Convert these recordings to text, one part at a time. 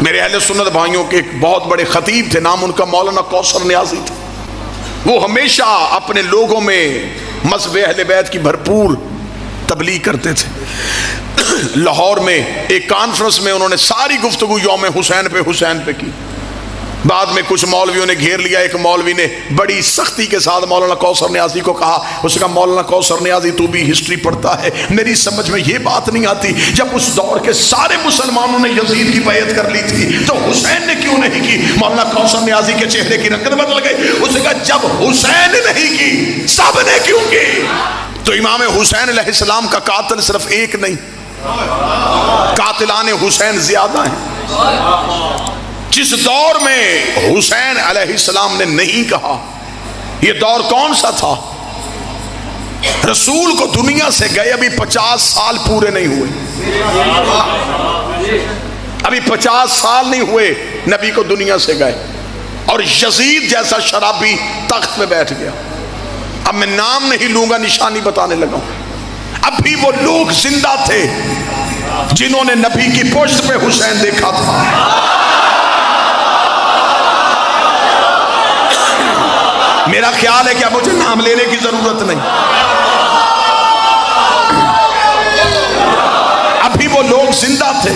میرے اہل سنت بھائیوں کے ایک بہت بڑے خطیب تھے، نام ان کا مولانا کوثر نیازی تھا۔ وہ ہمیشہ اپنے لوگوں میں مذہب اہل بیت کی بھرپور تبلیغ کرتے تھے۔ لاہور میں ایک کانفرنس میں انہوں نے ساری گفتگو یوم حسین پہ کی۔ بعد میں کچھ مولویوں نے گھیر لیا۔ ایک مولوی نے بڑی سختی کے ساتھ مولانا کوثر نیازی کو کہا، اس نے کہا مولانا کوثر نیازی تو بھی ہسٹری پڑھتا ہے، میری سمجھ میں یہ بات نہیں آتی، جب اس دور کے سارے مسلمانوں نے یزید کی بیعت کر لی تھی تو حسین نے کیوں نہیں کی؟ مولانا کوثر نیازی کے چہرے کی رنگت بدل گئی۔ اس نے کہا جب حسین نہیں کی سب نے کیوں کی؟ تو امام حسین علیہ السلام کا قاتل صرف ایک نہیں، قاتلان حسین زیادہ ہیں۔ جس دور میں حسین علیہ السلام نے نہیں کہا، یہ دور کون سا تھا؟ رسول کو دنیا سے گئے ابھی 50 سال پورے نہیں ہوئے، ابھی 50 سال نہیں ہوئے نبی کو دنیا سے گئے، اور یزید جیسا شرابی تخت پہ بیٹھ گیا۔ اب میں نام نہیں لوں گا، نشانی بتانے لگا ہوں۔ اب بھی وہ لوگ زندہ تھے جنہوں نے نبی کی پشت پہ حسین دیکھا تھا۔ میرا خیال ہے کہ اب مجھے نام لینے کی ضرورت نہیں۔ ابھی وہ لوگ زندہ تھے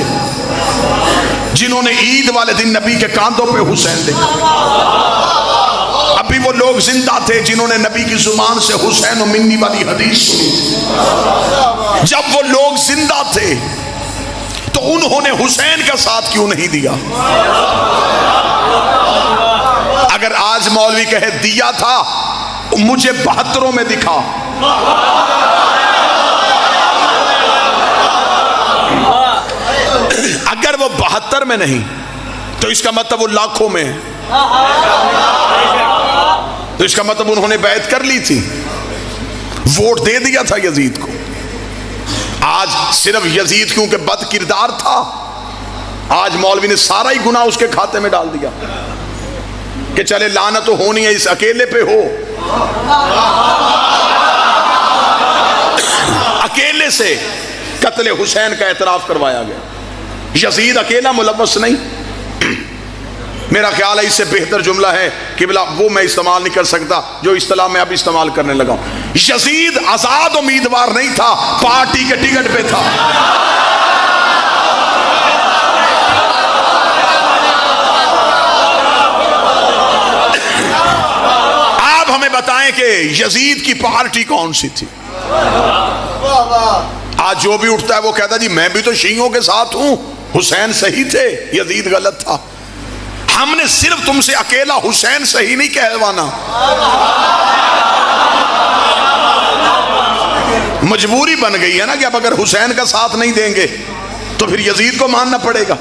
جنہوں نے عید والے دن نبی کے کاندھوں پہ حسین دیکھا۔ ابھی وہ لوگ زندہ تھے جنہوں نے نبی کی زبان سے حسین و منی والی حدیث سنی تھی۔ جب وہ لوگ زندہ تھے تو انہوں نے حسین کا ساتھ کیوں نہیں دیا؟ اگر آج مولوی کہے دیا تھا، مجھے 72 میں دکھا۔ اگر وہ 72 میں نہیں تو اس کا مطلب وہ لاکھوں میں ہے، تو اس کا مطلب انہوں نے بیعت کر لی تھی، ووٹ دے دیا تھا یزید کو۔ آج صرف یزید کیونکہ بد کردار تھا، آج مولوی نے سارا ہی گناہ اس کے کھاتے میں ڈال دیا کہ چلے لعنت تو ہونی ہے، اس اکیلے پہ ہو۔ اکیلے سے قتل حسین کا اعتراف کروایا گیا، یزید اکیلا ملوث نہیں۔ میرا خیال ہے اس سے بہتر جملہ ہے کہ بلا وہ میں استعمال نہیں کر سکتا جو اصطلاح میں اب استعمال کرنے لگا ہوں۔ یزید آزاد امیدوار نہیں تھا، پارٹی کے ٹکٹ پہ تھا۔ آپ ہمیں بتائیں کہ یزید کی پارٹی کون سی تھی؟ آج جو بھی اٹھتا ہے وہ کہتا ہے جی میں بھی تو شیعوں کے ساتھ ہوں، حسین صحیح تھے، یزید غلط تھا۔ ہم نے صرف تم سے اکیلا حسین صحیح نہیں کہلوانا، مجبوری بن گئی ہے نا کہ اب اگر حسین کا ساتھ نہیں دیں گے تو پھر یزید کو ماننا پڑے گا۔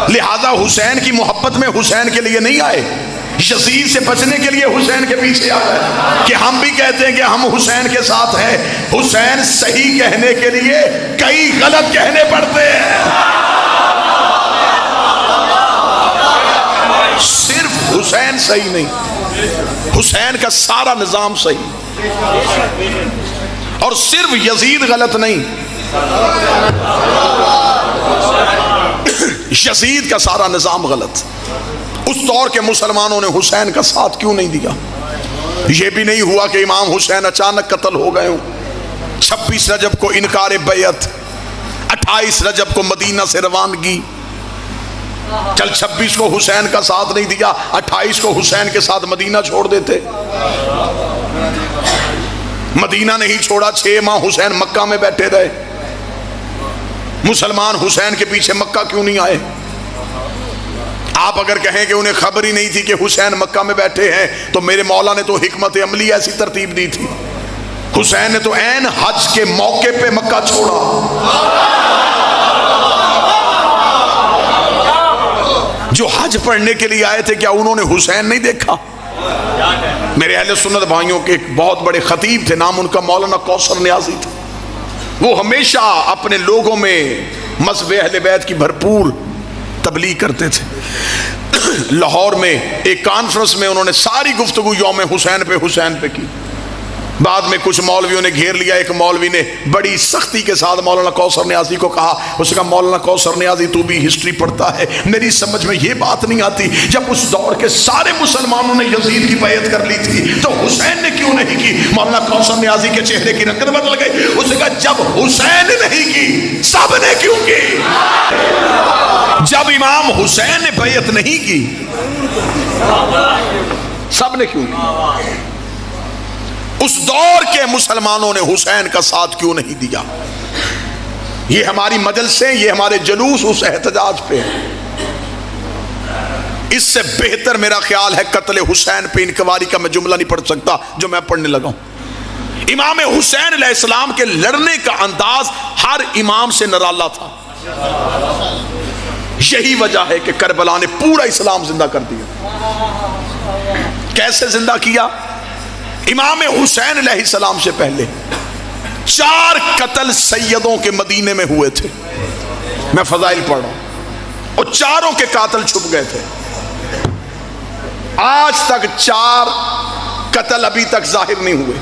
لہذا حسین کی محبت میں حسین کے لیے نہیں آئے، یزید سے بچنے کے لیے حسین کے پیچھے آ گئے کہ ہم بھی کہتے ہیں کہ ہم حسین کے ساتھ ہیں۔ حسین صحیح کہنے کے لیے کئی غلط کہنے پڑتے ہیں۔ صرف حسین صحیح نہیں، حسین کا سارا نظام صحیح، اور صرف یزید غلط نہیں، یزید کا سارا نظام غلط۔ اس دور کے مسلمانوں نے حسین کا ساتھ کیوں نہیں دیا؟ یہ بھی نہیں ہوا کہ امام حسین اچانک قتل ہو گئے ہوں۔ 26 رجب کو انکار بیعت، 28 رجب کو مدینہ سے روانگی۔ چل 26 کو حسین کا ساتھ نہیں دیا، 28 کو حسین کے ساتھ مدینہ چھوڑ دیتے۔ مدینہ نہیں چھوڑا، 6 ماہ حسین مکہ میں بیٹھے رہے۔ مسلمان حسین کے پیچھے مکہ کیوں نہیں آئے؟ آپ اگر کہیں کہ انہیں خبر ہی نہیں تھی کہ حسین مکہ میں بیٹھے ہیں تو میرے مولا نے تو حکمت عملی ایسی ترتیب دی تھی، حسین نے تو عین حج کے موقع پہ مکہ چھوڑا۔ جو حج پڑھنے کے لیے آئے تھے کیا انہوں نے حسین نہیں دیکھا؟ میرے اہل سنت بھائیوں کے ایک بہت بڑے خطیب تھے، نام ان کا مولانا کوثر نیازی تھا۔ وہ ہمیشہ اپنے لوگوں میں مذہب اہل بیت کی بھرپور تبلیغ کرتے تھے۔ لاہور میں ایک کانفرنس میں انہوں نے ساری گفتگو یوم حسین پہ کی۔ بعد میں کچھ مولویوں نے گھیر لیا. ایک مولوی نے بڑی سختی کے ساتھ مولانا کوثر نیازی کو کہا, اس نے کہا مولانا کوثر نیازی تو بھی ہسٹری پڑھتا ہے, میری سمجھ میں یہ بات نہیں آتی, جب اس دور کے سارے مسلمانوں نے یزید کی بیعت کر لی تھی تو حسین نے کیوں نہیں کی؟ مولانا کوثر نیازی کے چہرے کی رنگت بدل گئی. اس نے کہا جب حسین نہیں کی سب نے کیوں کی؟ جب امام حسین نے بیعت نہیں کی سب نے کیوں کی؟ اس دور کے مسلمانوں نے حسین کا ساتھ کیوں نہیں دیا؟ یہ ہماری مجلسیں, یہ ہمارے جلوس اس احتجاج پہ ہیں. اس سے بہتر میرا خیال ہے قتل حسین پہ انکواری کا میں جملہ نہیں پڑھ سکتا جو میں پڑھنے لگا ہوں. امام حسین علیہ السلام کے لڑنے کا انداز ہر امام سے نرالا تھا. یہی وجہ ہے کہ کربلا نے پورا اسلام زندہ کر دیا. کیسے زندہ کیا؟ امام حسین علیہ السلام سے پہلے 4 قتل سیدوں کے مدینے میں ہوئے تھے. میں فضائل پڑھ رہا ہوں, اور چاروں کے قاتل چھپ گئے تھے. آج تک 4 قتل ابھی تک ظاہر نہیں ہوئے,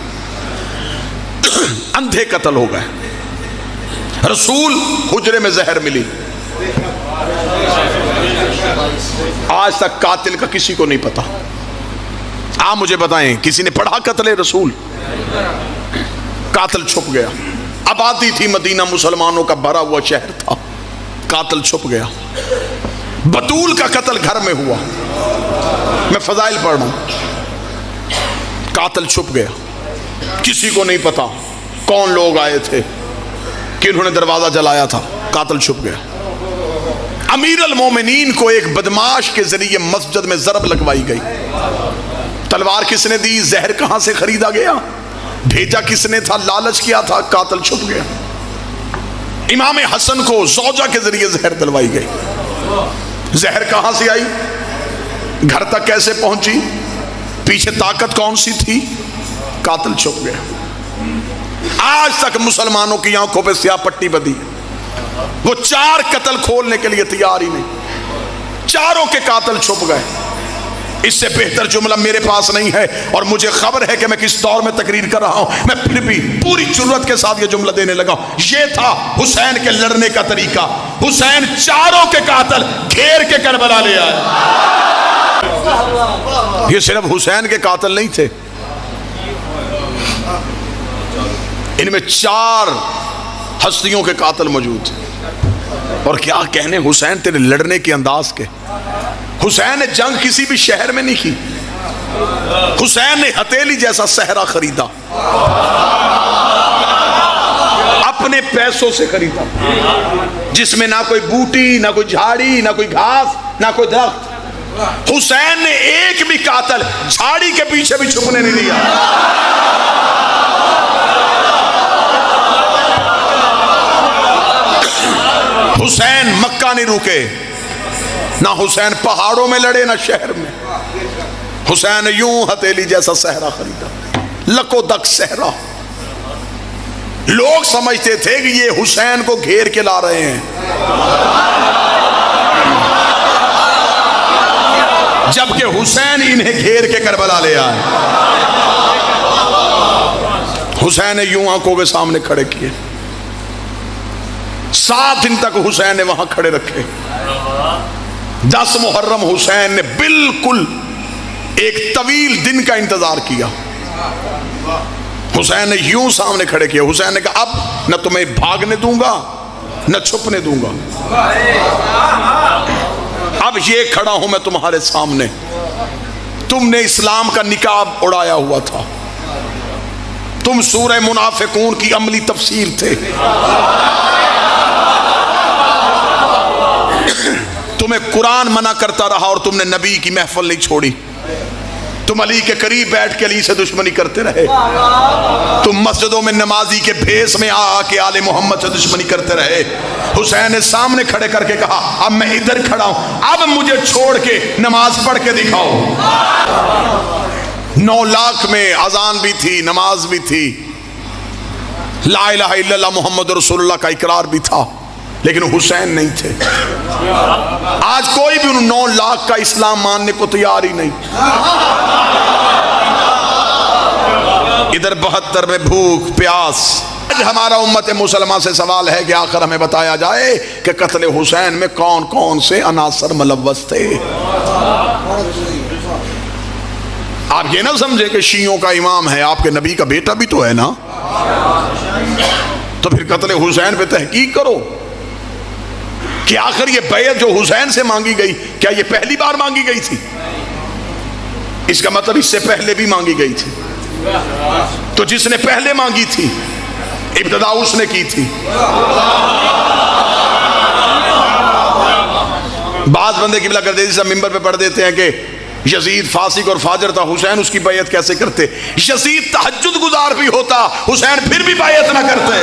اندھے قتل ہو گئے. رسول حجرے میں زہر ملی, آج تک قاتل کا کسی کو نہیں پتا. آپ مجھے بتائیں کسی نے پڑھا قتل رسول؟ قاتل چھپ گیا. آبادی تھی مدینہ, مسلمانوں کا بھرا ہوا شہر تھا, قاتل چھپ گیا. بطول کا قتل گھر میں ہوا, میں فضائل پڑھ رہا ہوں. قاتل چھپ گیا, کسی کو نہیں پتا کون لوگ آئے تھے, کنہوں نے دروازہ جلایا تھا, قاتل چھپ گیا. امیر المومنین کو ایک بدماش کے ذریعے مسجد میں ضرب لگوائی گئی. تلوار کس نے دی؟ زہر کہاں سے خریدا گیا؟ بھیجا کس نے تھا؟ لالچ کیا تھا؟ قاتل چھپ گیا. امام حسن کو زوجہ کے ذریعے زہر دلوائی گئی. زہر کہاں سے آئی؟ گھر تک کیسے پہنچی؟ پیچھے طاقت کون سی تھی؟ قاتل چھپ گیا. آج تک مسلمانوں کی آنکھوں پہ سیاہ پٹی بدی, وہ 4 قتل کھولنے کے لیے تیار ہی نہیں. چاروں کے قاتل چھپ گئے. اس سے بہتر جملہ میرے پاس نہیں ہے, اور مجھے خبر ہے کہ میں کس دور میں تقریر کر رہا ہوں. میں پھر بھی پوری جرات کے ساتھ یہ جملہ دینے لگا. یہ تھا حسین کے لڑنے کا طریقہ. حسین چاروں کے قاتل گھیر کے کربلا لے آئے. یہ صرف حسین کے قاتل نہیں تھے, ان میں 4 ہستیوں کے قاتل موجود تھے. اور کیا کہنے حسین تیرے لڑنے کے انداز کے. حسین نے جنگ کسی بھی شہر میں نہیں کی. حسین نے ہتھیلی جیسا صحرا خریدا, اپنے پیسوں سے خریدا, جس میں نہ کوئی بوٹی, نہ کوئی جھاڑی, نہ کوئی گھاس, نہ کوئی درخت. حسین نے ایک بھی قاتل جھاڑی کے پیچھے بھی چھپنے نہیں دیا. حسین مکہ نہیں رکے, نہ حسین پہاڑوں میں لڑے نہ شہر میں. حسین نے یوں ہتھیلی جیسا صحرا خریدا, لکو دک صحرا. لوگ سمجھتے تھے کہ یہ حسین کو گھیر کے لا رہے ہیں, جبکہ حسین انہیں گھیر کے کربلا لے آئے. حسین نے یوں آنکھوں کے سامنے کھڑے کیے. 7 دن تک حسین نے وہاں کھڑے رکھے. 10 محرم حسین نے بالکل ایک طویل دن کا انتظار کیا. حسین نے یوں سامنے کھڑے کیا. حسین نے کہا اب نہ تمہیں بھاگنے دوں گا نہ چھپنے دوں گا, اب یہ کھڑا ہوں میں تمہارے سامنے. تم نے اسلام کا نقاب اڑایا ہوا تھا, تم سورہ منافقون کی عملی تفسیر تھے, تمہیں قرآن منع کرتا رہا اور تم نے نبی کی محفل نہیں چھوڑی. تم علی کے قریب بیٹھ کے علی سے دشمنی کرتے رہے. تم مسجدوں میں نمازی کے بھیس میں آ کے آل محمد سے دشمنی کرتے رہے. حسین نے سامنے کھڑے کر کے کہا اب میں ادھر کھڑا ہوں, اب مجھے چھوڑ کے نماز پڑھ کے دکھاؤ. 9 لاکھ میں اذان بھی تھی, نماز بھی تھی, لا الہ الا اللہ محمد رسول اللہ کا اقرار بھی تھا, لیکن حسین نہیں تھے. آج کوئی بھی ان 9 لاکھ کا اسلام ماننے کو تیار ہی نہیں. ادھر 72 میں بھوک پیاس. آج ہمارا امت مسلمہ سے سوال ہے کہ آخر ہمیں بتایا جائے کہ قتل حسین میں کون کون سے عناصر ملوث تھے. آپ یہ نہ سمجھے کہ شیعوں کا امام ہے، آپ کے نبی کا بیٹا بھی تو ہے نا، تو پھر قتل حسین پہ تحقیق کرو کہ آخر یہ بیعت جو حسین سے مانگی گئی کیا یہ پہلی بار مانگی گئی تھی؟ اس کا مطلب اس سے پہلے بھی مانگی گئی تھی. تو جس نے پہلے مانگی تھی ابتدا اس نے کی تھی. بعض بندے قبلہ گردیزی سے ممبر پہ پڑھ دیتے ہیں کہ یزید فاسق اور فاجر تھا، حسین اس کی بیعت کیسے کرتے؟ یزید تہجد گزار بھی ہوتا، حسین پھر بھی بیعت نہ کرتے.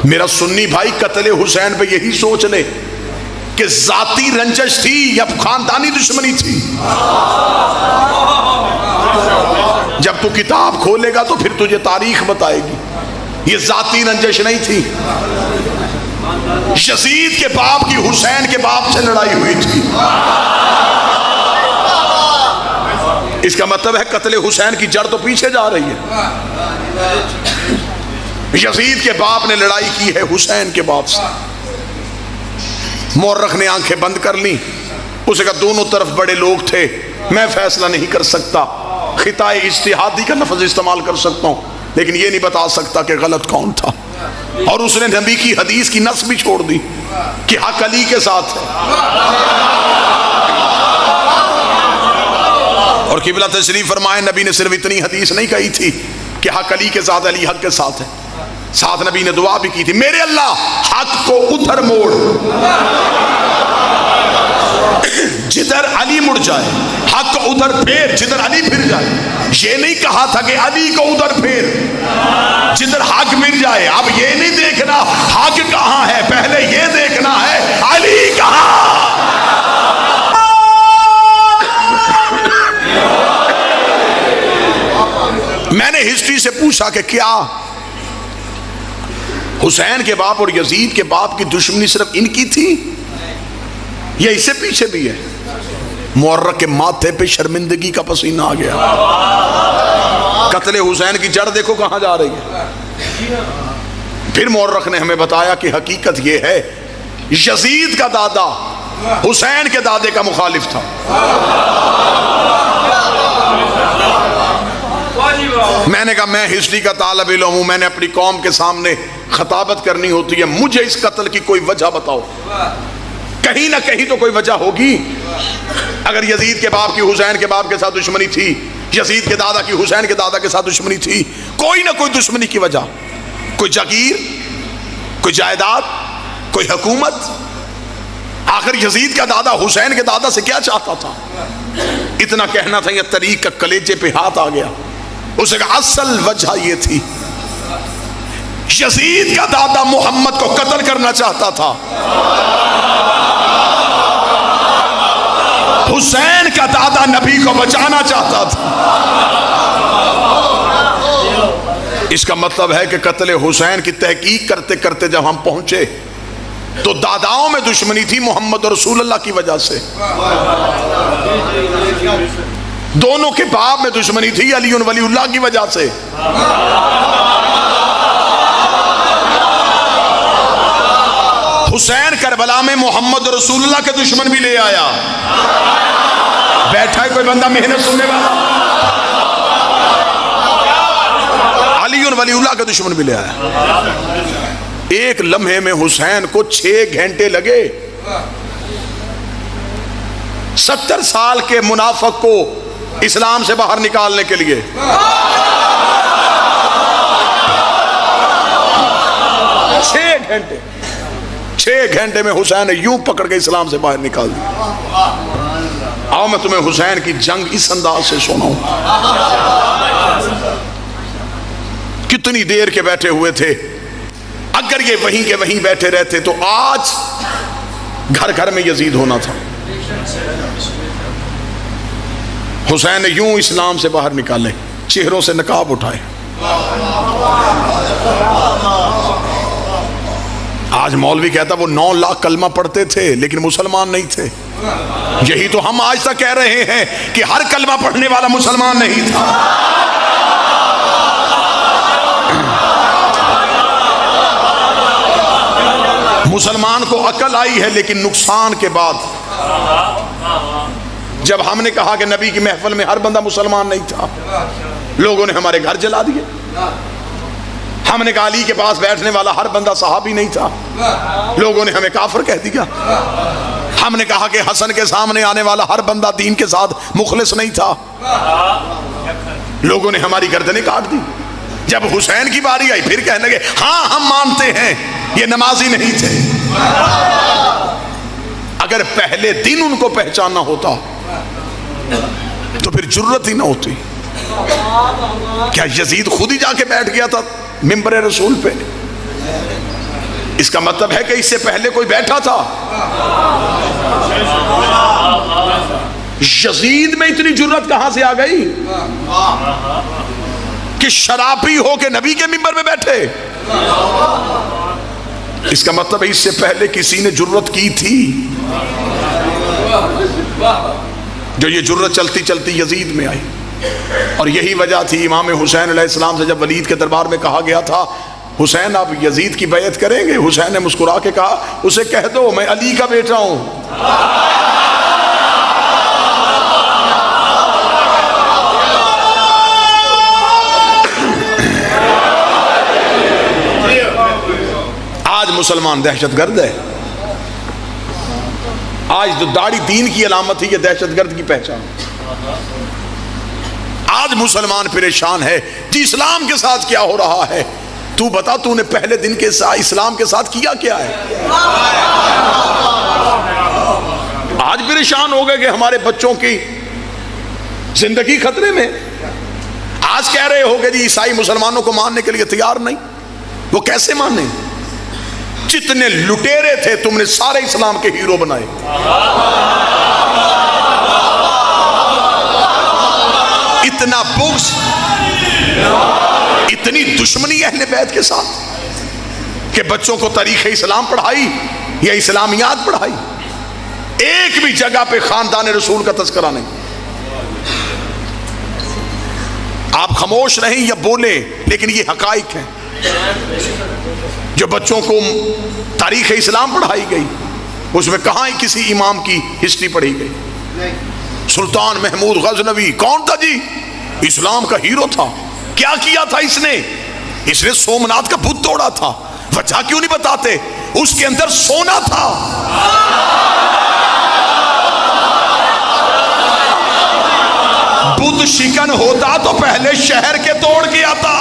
میرا سنی بھائی قتل حسین پہ یہی سوچ لے کہ ذاتی رنجش تھی یا خاندانی دشمنی تھی. جب تو کتاب کھولے گا تو پھر تجھے تاریخ بتائے گی. یہ ذاتی رنجش نہیں تھی. یزید کے باپ کی حسین کے باپ سے لڑائی ہوئی تھی. اس کا مطلب ہے قتل حسین کی جڑ تو پیچھے جا رہی ہے. یزید کے باپ نے لڑائی کی ہے حسین کے باپ سے. مورخ نے آنکھیں بند کر لی، اسے کہا دونوں طرف بڑے لوگ تھے، میں فیصلہ نہیں کر سکتا، خطۂ اجتہادی کا لفظ استعمال کر سکتا ہوں لیکن یہ نہیں بتا سکتا کہ غلط کون تھا. اور اس نے نبی کی حدیث کی نص بھی چھوڑ دی کہ حق علی کے ساتھ ہے. اور قبلہ تشریف فرمائے نبی نے صرف اتنی حدیث نہیں کہی تھی کہ حق علی کے ساتھ، علی حق کے ساتھ ہے، ساتھ نبی نے دعا بھی کی تھی، میرے اللہ حق کو ادھر موڑ جدھر علی مڑ جائے، حق کو ادھر پھیر جدھر علی پھر جائے. یہ نہیں کہا تھا کہ علی کو ادھر پھیر جدھر حق مل جائے. اب یہ نہیں دیکھنا حق کہاں ہے، پہلے یہ دیکھنا ہے علی کہاں. میں نے ہسٹری سے پوچھا کہ کیا حسین کے باپ اور یزید کے باپ کی دشمنی صرف ان کی تھی یا اس سے پیچھے بھی ہے؟ مورخ کے ماتھے پہ شرمندگی کا پسینہ آ گیا. قتل حسین کی جڑ دیکھو کہاں جا رہی ہے. پھر مورخ نے ہمیں بتایا کہ حقیقت یہ ہے یزید کا دادا حسین کے دادے کا مخالف تھا. میں نے کہا میں ہسٹری کا طالب علم ہوں، میں نے اپنی قوم کے سامنے خطابت کرنی ہوتی ہے، مجھے اس قتل کی کوئی وجہ بتاؤ. کہیں نہ کہیں تو کوئی وجہ ہوگی. اگر یزید کے باپ کی حسین کے باپ کے ساتھ دشمنی تھی، یزید کے دادا کی حسین کے دادا کے ساتھ دشمنی تھی، کوئی نہ کوئی دشمنی کی وجہ، کوئی جاگیر، کوئی جائیداد، کوئی حکومت. آخر یزید کا دادا حسین کے دادا سے کیا چاہتا تھا؟ اتنا کہنا تھا، یہ طریق کا کلیجے پہ ہاتھ آ گیا. اسے کہا اصل وجہ یہ تھی یزید کا دادا محمد کو قتل کرنا چاہتا تھا، حسین کا دادا نبی کو بچانا چاہتا تھا. اس کا مطلب ہے کہ قتل حسین کی تحقیق کرتے کرتے جب ہم پہنچے تو داداؤں میں دشمنی تھی محمد رسول اللہ کی وجہ سے، دونوں کے باپ میں دشمنی تھی علی ولی اللہ کی وجہ سے. حسین کربلا میں محمد رسول اللہ کے دشمن بھی لے آیا. بیٹھا ہے کوئی بندہ محنت سننے والا، علی ولی اللہ کے دشمن بھی لے آیا. ایک لمحے میں حسین کو 6 گھنٹے لگے 70 سال کے منافق کو اسلام سے باہر نکالنے کے لیے. 6 گھنٹے میں حسین نے یوں پکڑ کے اسلام سے باہر نکال دیا. آؤ میں تمہیں حسین کی جنگ اس انداز سے سناؤں. کتنی دیر کے بیٹھے ہوئے تھے. اگر یہ وہیں کے وہیں بیٹھے رہتے تو آج گھر گھر میں یزید ہونا تھا. حسین نے یوں اسلام سے باہر نکالے، چہروں سے نقاب اٹھائے. آج مولوی کہتا وہ 9 لاکھ کلمہ پڑھتے تھے لیکن مسلمان نہیں تھے. یہی تو ہم آج تک کہہ رہے ہیں کہ ہر کلمہ پڑھنے والا مسلمان نہیں تھا. مسلمان کو عقل آئی ہے لیکن نقصان کے بعد. جب ہم نے کہا کہ نبی کی محفل میں ہر بندہ مسلمان نہیں تھا, لوگوں نے ہمارے گھر جلا دیے. ہم نے کہا علی کے پاس بیٹھنے والا ہر بندہ صحابی نہیں تھا, لوگوں نے ہمیں کافر کہہ دیا. ہم نے کہا کہ حسن کے سامنے آنے والا ہر بندہ دین کے ساتھ مخلص نہیں تھا, لوگوں نے ہماری گردنیں کاٹ دی. جب حسین کی باری آئی پھر کہنے لگے ہاں ہم مانتے ہیں یہ نمازی نہیں تھے. اگر پہلے دن ان کو پہچاننا ہوتا تو پھر جرت ہی نہ ہوتی. کیا یزید خود ہی جا کے بیٹھ گیا تھا منبر رسول پہ؟ اس کا مطلب ہے کہ اس سے پہلے کوئی بیٹھا تھا. یزید میں اتنی جرت کہاں سے آ گئی کہ شرابی ہو کے نبی کے منبر میں بیٹھے؟ اس کا مطلب ہے اس سے پہلے کسی نے جرت کی تھی. جو یہ جرت چلتی چلتی یزید میں آئی, اور یہی وجہ تھی امام حسین علیہ السلام سے جب ولید کے دربار میں کہا گیا تھا حسین آپ یزید کی بیعت کریں گے؟ حسین نے مسکرا کے کہا اسے کہہ دو میں علی کا بیٹا ہوں. آج مسلمان دہشت گرد ہے. آج جو داڑھی دین کی علامت ہے یہ دہشت گرد کی پہچان. آج مسلمان پریشان ہے کہ اسلام کے ساتھ کیا ہو رہا ہے. تو بتا تو نے پہلے دن کے ساتھ اسلام کے ساتھ کیا کیا ہے؟ آج پریشان ہو گئے کہ ہمارے بچوں کی زندگی خطرے میں. آج کہہ رہے ہو کہ جی عیسائی مسلمانوں کو ماننے کے لیے تیار نہیں. وہ کیسے مانے؟ جتنے لٹیرے تھے تم نے سارے اسلام کے ہیرو بنائے. اتنا بغض, اتنی دشمنی اہل بیت کے ساتھ کہ بچوں کو تاریخ اسلام پڑھائی یا اسلامیات پڑھائی. ایک بھی جگہ پہ خاندان رسول کا تذکرہ نہیں. آپ خاموش رہیں یا بولیں لیکن یہ حقائق ہیں. جو بچوں کو تاریخ اسلام پڑھائی گئی اس میں کہاں کسی امام کی ہسٹری پڑھی گئی؟ سلطان محمود غزنوی کون تھا جی؟ اسلام کا ہیرو تھا. کیا کیا تھا اس نے؟ اس نے سومناتھ کا بت توڑا تھا. وجہ کیوں نہیں بتاتے؟ اس کے اندر سونا تھا. بت شکن ہوتا تو پہلے شہر کے توڑ کے آتا.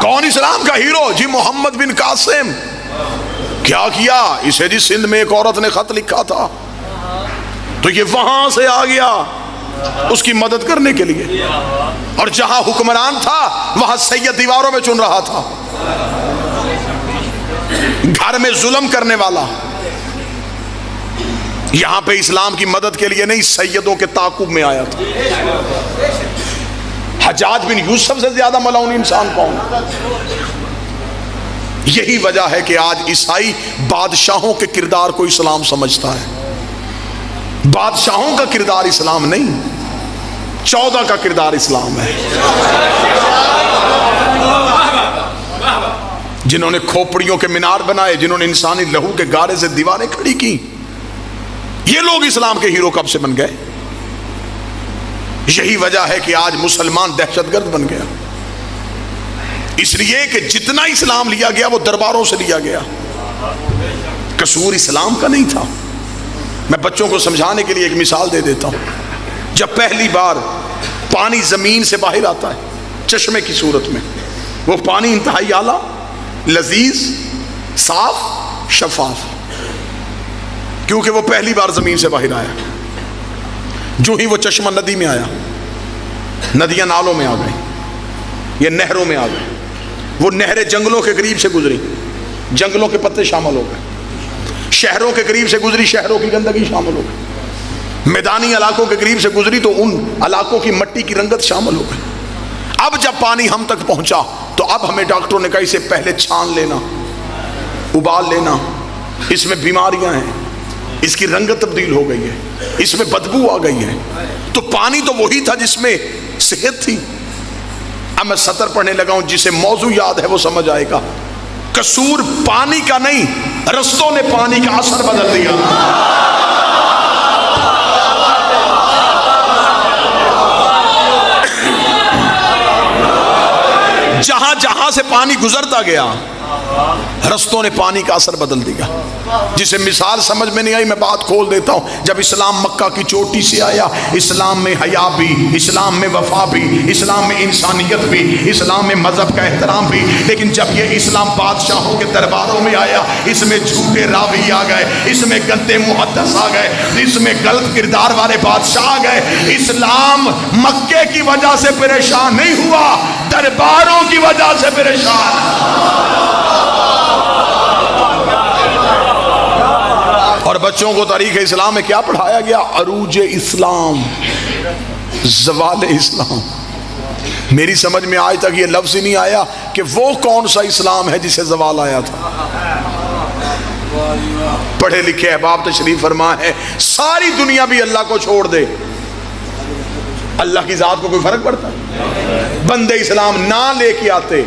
کون اسلام کا ہیرو؟ جی محمد بن قاسم. کیا کیا اسے؟ جی سندھ میں ایک عورت نے خط لکھا تھا تو یہ وہاں سے آ گیا اس کی مدد کرنے کے لیے, اور جہاں حکمران تھا وہاں سید دیواروں میں چن رہا تھا. گھر میں ظلم کرنے والا یہاں پہ اسلام کی مدد کے لیے نہیں سیدوں کے تعاقب میں آیا تھا. حجاج بن یوسف سے زیادہ ملعون انسان کون؟ یہی وجہ ہے کہ آج عیسائی بادشاہوں کے کردار کو اسلام سمجھتا ہے. بادشاہوں کا کردار اسلام نہیں, 14 کا کردار اسلام ہے. جنہوں نے کھوپڑیوں کے مینار بنائے, جنہوں نے انسانی لہو کے گارے سے دیواریں کھڑی کی, یہ لوگ اسلام کے ہیرو کب سے بن گئے؟ یہی وجہ ہے کہ آج مسلمان دہشت گرد بن گیا. اس لیے کہ جتنا اسلام لیا گیا وہ درباروں سے لیا گیا, قصور اسلام کا نہیں تھا. میں بچوں کو سمجھانے کے لیے ایک مثال دے دیتا ہوں. جب پہلی بار پانی زمین سے باہر آتا ہے چشمے کی صورت میں, وہ پانی انتہائی اعلیٰ, لذیذ, صاف, شفاف, کیونکہ وہ پہلی بار زمین سے باہر آیا. جو ہی وہ چشمہ ندی میں آیا, ندیاں نالوں میں آ گئی, یہ نہروں میں آ گئی. وہ نہریں جنگلوں کے قریب سے گزری, جنگلوں کے پتے شامل ہو گئے. شہروں کے قریب سے گزری, شہروں کی گندگی شامل ہو گئی. میدانی علاقوں کے قریب سے گزری تو ان علاقوں کی مٹی کی رنگت شامل ہو گئی۔ اب جب پانی ہم تک پہنچا تو اب ہمیں ڈاکٹروں نے کہا اسے پہلے چھان لینا، ابال لینا، اس میں بیماریاں ہیں، اس کی رنگت تبدیل ہو گئی ہے، اس میں بدبو آ گئی ہے۔ تو پانی تو وہی تھا جس میں صحت تھی۔ اب میں سطر پڑھنے لگا ہوں، جسے موضوع یاد ہے وہ سمجھ آئے گا۔ قصور پانی کا نہیں، رستوں نے پانی کا اثر بدل دیا۔ جہاں جہاں سے پانی گزرتا گیا رستوں نے پانی کا اثر بدل دیا۔ جسے مثال سمجھ میں نہیں آئی میں بات کھول دیتا ہوں۔ جب اسلام مکہ کی چوٹی سے آیا، اسلام میں حیا بھی، اسلام میں وفا بھی، اسلام میں انسانیت بھی، اسلام میں مذہب کا احترام بھی، لیکن جب یہ اسلام بادشاہوں کے درباروں میں آیا، اس میں جھوٹے راوی آ گئے، اس میں گندے محدث آ گئے، اس میں غلط کردار والے بادشاہ آ گئے۔ اسلام مکے کی وجہ سے پریشان نہیں ہوا، درباروں کی وجہ سے پریشان۔ اور بچوں کو تاریخ اسلام میں کیا پڑھایا گیا؟ عروج اسلام، زوال اسلام۔ میری سمجھ میں آج تک یہ لفظ ہی نہیں آیا کہ وہ کون سا اسلام ہے جسے زوال آیا تھا۔ پڑھے لکھے احباب تشریف فرما ہے، ساری دنیا بھی اللہ کو چھوڑ دے، اللہ کی ذات کو کوئی فرق پڑتا؟ بندے اسلام نہ لے کے آتے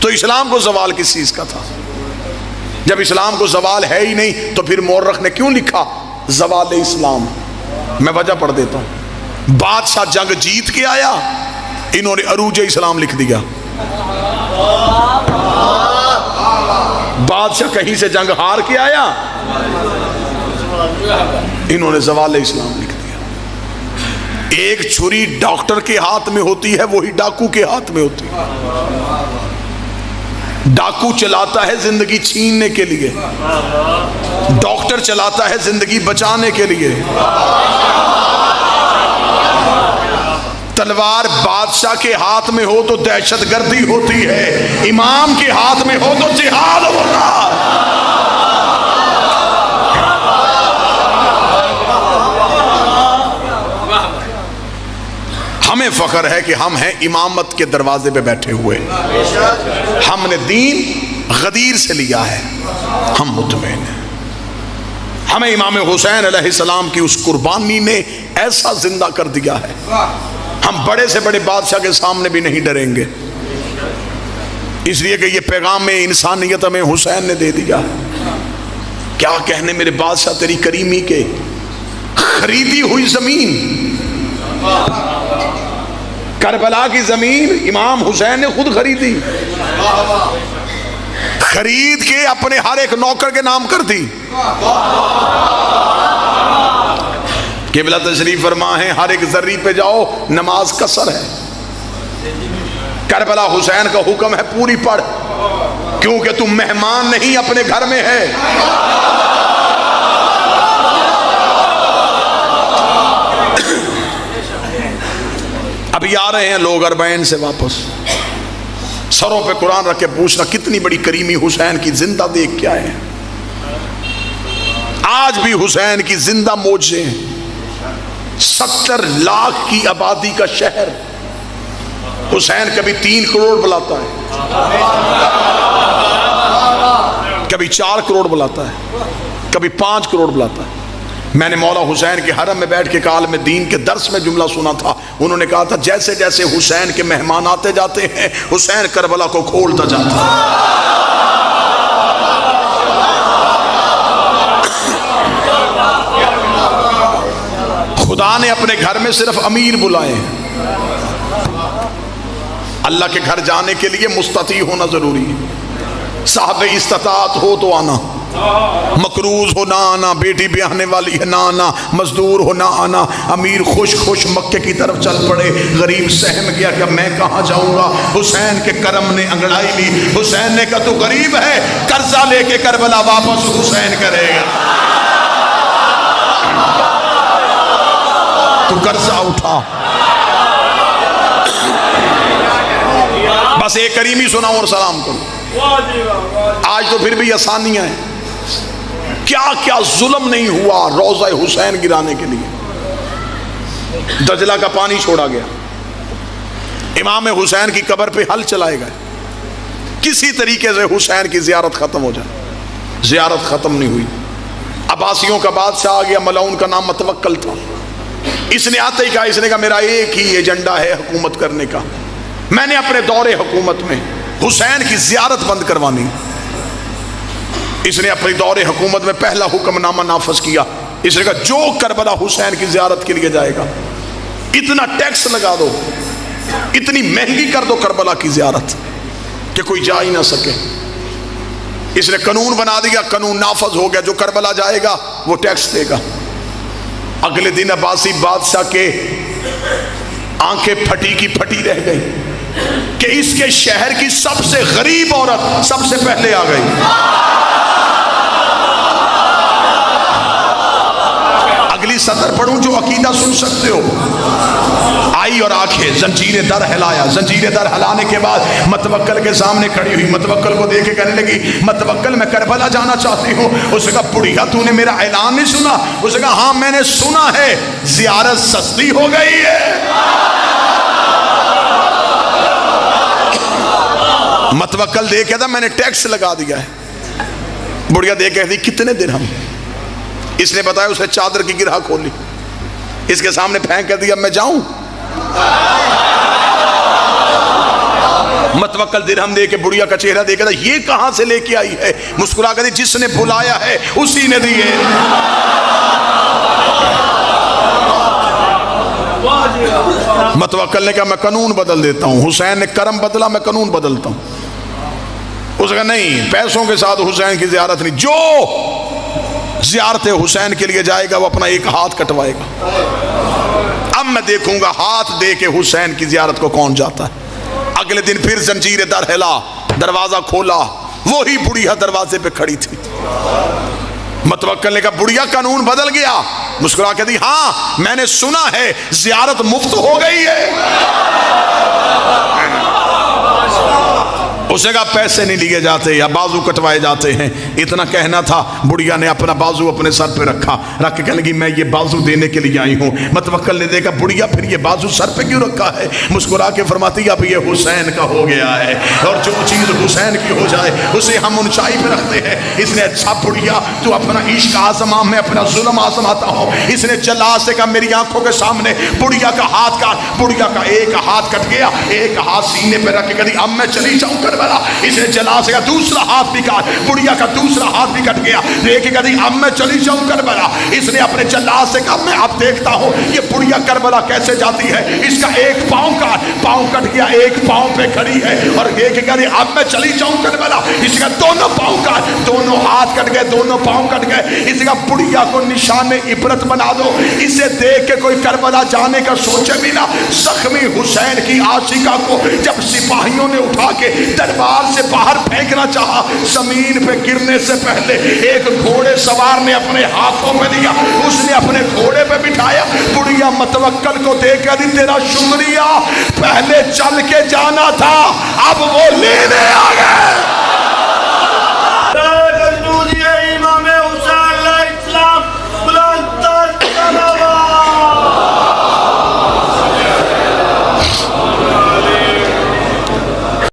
تو اسلام کو زوال کس چیز کا تھا؟ جب اسلام کو زوال ہے ہی نہیں تو پھر مورخ نے کیوں لکھا زوال اسلام؟ میں وجہ پڑھ دیتا ہوں۔ بادشاہ جنگ جیت کے آیا، انہوں نے عروج اسلام لکھ دیا۔ بادشاہ کہیں سے جنگ ہار کے آیا، انہوں نے زوال اسلام لکھ دیا۔ ایک چھری ڈاکٹر کے ہاتھ میں ہوتی ہے، وہی ڈاکو کے ہاتھ میں ہوتی ہے۔ ڈاکو چلاتا ہے زندگی چھیننے کے لیے، ڈاکٹر چلاتا ہے زندگی بچانے کے لیے۔ تلوار بادشاہ کے ہاتھ میں ہو تو دہشت گردی ہوتی ہے، امام کے ہاتھ میں ہو تو جہاد ہوتا ہے۔ ہمیں فخر ہے کہ ہم ہیں امامت کے دروازے پہ بیٹھے ہوئے، ہم نے دین غدیر سے لیا ہے، ہم مطمئن ہیں۔ ہمیں امام حسین علیہ السلام کی اس قربانی نے ایسا زندہ کر دیا ہے، ہم بڑے سے بڑے بادشاہ کے سامنے بھی نہیں ڈریں گے، اس لیے کہ یہ پیغام انسانیت ہمیں حسین نے دے دیا۔ کیا کہنے میرے بادشاہ تیری کریمی کے، خریدی ہوئی زمین، کربلا کی زمین امام حسین نے خود خریدی، خرید کے اپنے ہر ایک نوکر کے نام کر دی۔ قبلہ تشریف فرما ہے، ہر ایک ذری پہ جاؤ نماز قصر ہے، کربلا حسین کا حکم ہے پوری پڑھ، کیونکہ تم مہمان نہیں اپنے گھر میں ہے۔ ابھی آ رہے ہیں لوگ اربعین سے واپس، سروں پہ قرآن رکھ کے پوچھنا کتنی بڑی کریمی حسین کی زندہ دیکھ کے آئے ہیں۔ آج بھی حسین کی زندہ معجزے ہیں۔ 70 لاکھ کی آبادی کا شہر، حسین کبھی 3 کروڑ بلاتا ہے، کبھی 4 کروڑ بلاتا ہے، کبھی 5 کروڑ بلاتا ہے۔ میں نے مولا حسین کے حرم میں بیٹھ کے عالم دین کے درس میں جملہ سنا تھا، انہوں نے کہا تھا جیسے جیسے حسین کے مہمان آتے جاتے ہیں حسین کربلا کو کھولتا جاتا ہے۔ خدا نے اپنے گھر میں صرف امیر بلائے ہیں، اللہ کے گھر جانے کے لیے مستطیع ہونا ضروری ہے، صاحب استطاعت ہو تو آنا، مقروض ہو نہ آنا، بیٹی بیاہنے والی ہے نہ آنا، مزدور ہو نہ آنا۔ امیر خوش خوش مکے کی طرف چل پڑے، غریب سہم گیا کہ میں کہاں جاؤں گا۔ حسین کے کرم نے انگڑائی لی، حسین نے کہا تو غریب ہے، قرضہ لے کے کربلا واپس حسین کرے گا، تو قرضہ اٹھا۔ بس ایک کریمی سناؤں اور سلام کروں۔ آج تو پھر بھی آسانیاں ہیں، کیا کیا ظلم نہیں ہوا روضہ حسین گرانے کے لیے. دجلہ کا پانی چھوڑا گیا, امام حسین کی قبر پہ حل چلائے گئے, کسی طریقے سے حسین کی زیارت ختم ہو جائے. زیارت ختم نہیں ہوئی. عباسیوں کا بادشاہ آ گیا, ملعون کا نام متوکل تھا. اس نے آتے ہی کہا, اس نے کہا میرا ایک ہی ایجنڈا ہے حکومت کرنے کا, میں نے اپنے دور حکومت میں حسین کی زیارت بند کروانی. اس نے اپنی دور حکومت میں پہلا حکم نامہ نافذ کیا. اس نے کہا جو کربلا حسین کی زیارت کے لیے جائے گا اتنا ٹیکس لگا دو, اتنی مہنگی کر دو کربلا کی زیارت کہ کوئی جا ہی نہ سکے. اس نے قانون بنا دیا, قانون نافذ ہو گیا, جو کربلا جائے گا وہ ٹیکس دے گا. اگلے دن عباسی بادشاہ کے آنکھیں پھٹی کی پھٹی رہ گئی کہ اس کے شہر کی سب سے غریب عورت سب سے پہلے آ گئی. اگلی سطر پڑھوں جو عقیدہ سن سکتے ہو. آئی اور آنکھیں, زنجیر در ہلایا. زنجیر در ہلانے کے بعد متوکل کے سامنے کھڑی ہوئی. متوکل کو دیکھ کے کہنے لگی, متوکل میں کربلا جانا چاہتی ہوں. اس نے کہا بڑھیا تو نے میرا اعلان نہیں سنا؟ اس نے کہا ہاں میں نے سنا ہے, زیارت سستی ہو گئی ہے. متوکل دیکھ کہتا میں نے ٹیکس لگا دیا ہے. بڑھیا دیکھ کہتی کتنے درہم؟ اس نے بتایا, اسے چادر کی گرہ کھولی, اس کے سامنے پھینک کر دیا, میں جاؤں؟ متوکل درہم دے کے بڑھیا کا چہرہ دیکھا تھا, یہ کہاں سے لے کے آئی ہے؟ مسکرا کر دی, جس نے بلایا ہے اسی نے دیے. متوکل نے کہا میں قانون بدل دیتا ہوں. حسین نے کرم بدلا, میں قانون بدلتا ہوں. اس نے کہا نہیں, پیسوں کے ساتھ حسین کی زیارت نہیں. جو زیارت حسین کے لیے جائے گا وہ اپنا ایک ہاتھ کٹوائے گا. اب میں دیکھوں گا ہاتھ دے کے حسین کی زیارت کو کون جاتا ہے. اگلے دن پھر زنجیر در ہلا, دروازہ کھولا, وہی بڑھیا دروازے پہ کھڑی تھی. متوکل نے کہا بڑھیا قانون بدل گیا. مسکرا کے دی ہاں میں نے سنا ہے زیارت مفت ہو گئی ہے. اس نے کہا پیسے نہیں لیے جاتے یا بازو کٹوائے جاتے ہیں. اتنا کہنا تھا, بڑھیا نے اپنا بازو اپنے سر پہ رکھا, رکھ کے کہنے لگی میں یہ بازو دینے کے لیے آئی ہوں. متوکل نے دیکھا بڑھیا پھر یہ بازو سر پہ کیوں رکھا ہے؟ مسکرا کے فرماتی اب یہ حسین کا ہو گیا ہے, اور جو چیز حسین کی ہو جائے اسے ہم اونچائی پہ رکھتے ہیں. اس نے اچھا بڑھیا تو اپنا عشق آزما, میں اپنا ظلم آزماتا ہوں. اس نے جلا سے کہا میری آنکھوں کے سامنے بڑھیا کا ہاتھ کاٹ. بڑھیا کا ایک ہاتھ کٹ گیا, ایک ہاتھ سینے پہ رکھ کے کہتی اب میں چلی جاؤں کربلا. اس نے جلا سے کہا دوسرا ہاتھ بھی کاٹ. بڑھیا کا دوسرا ہاتھ بھی کٹ گیا. دیکھ کے کہتی اب میں چلی جاؤں کربلا. اس نے اپنے جلا سے کہا میں اب دیکھتا ہوں یہ بڑھیا کربلا کیسے جاتی ہے. اس کا ایک پاؤں کاٹ, پاؤں کٹ گیا, ایک پاؤں پہ کھڑی ہے اور دیکھ کے کہتی اب میں چلی جاؤں کربلا. اس کا دونوں پاؤں کاٹ, دونوں ہاتھ کٹ گئے, دونوں پاؤں کٹ گئے. اس کا بڑھیا کو نشان عبرت بنا دو. اسے دیکھ کے کوئی کربلا جانے کا سوچے بھی نہ. زخمی حسین کی عاشقہ کو جب سپاہیوں نے اٹھا کے دربار سے باہر پھینکنا چاہا, زمین پہ گرنے سے پہلے ایک گھوڑے سوار نے اپنے ہاتھوں پہ دیا, اس نے اپنے گھوڑے پہ بٹھایا. بڑھیا متوکل کو دیکھ کے دی تیرا شکریہ, پہلے چل کے جانا تھا اب وہ لینے آ گئے.